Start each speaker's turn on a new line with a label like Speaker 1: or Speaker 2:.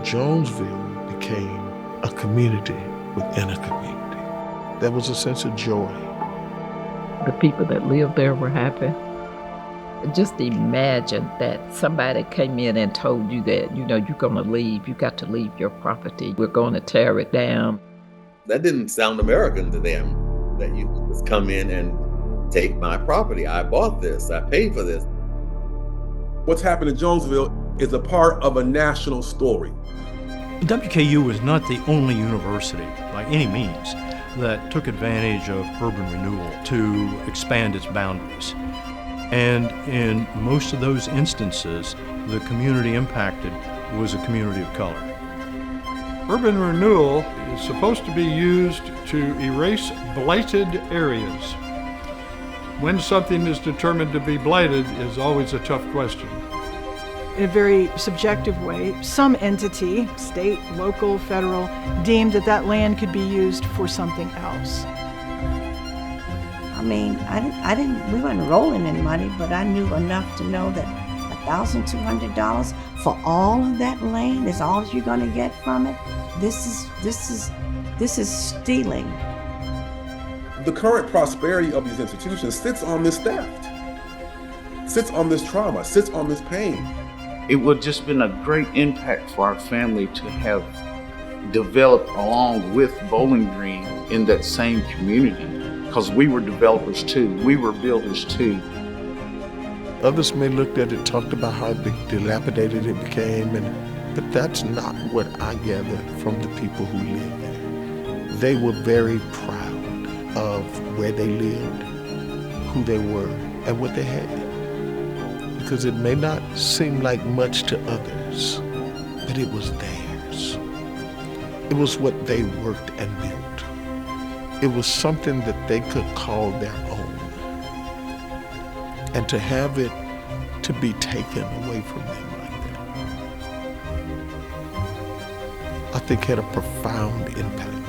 Speaker 1: Jonesville became a community within a community. There was a sense of joy.
Speaker 2: The people that lived there were happy. Just imagine that somebody came in and told you that, you're going to leave. You got to leave your property. We're going to tear it down.
Speaker 3: That didn't sound American to them, that you could just come in and take my property. I bought this. I paid for this.
Speaker 4: What's happened in Jonesville is a part of a national story.
Speaker 5: WKU was not the only university, by any means, that took advantage of urban renewal to expand its boundaries. And in most of those instances, the community impacted was a community of color.
Speaker 6: Urban renewal is supposed to be used to erase blighted areas. When something is determined to be blighted is always a tough question.
Speaker 7: In a very subjective way, some entity, state, local, federal, deemed that that land could be used for something else.
Speaker 8: I mean, we weren't rolling in money, but I knew enough to know that $1,200 for all of that land is all you're going to get from it. This is stealing.
Speaker 4: The current prosperity of these institutions sits on this theft, sits on this trauma, sits on this pain.
Speaker 9: It would have just been a great impact for our family to have developed along with Bowling Green in that same community, because we were developers too, we were builders too.
Speaker 1: Others may look at it, talked about how dilapidated it became, but that's not what I gathered from the people who lived there. They were very proud of where they lived, who they were, and what they had. Because it may not seem like much to others, but it was theirs. It was what they worked and built. It was something that they could call their own. And to have it to be taken away from them like that, I think had a profound impact.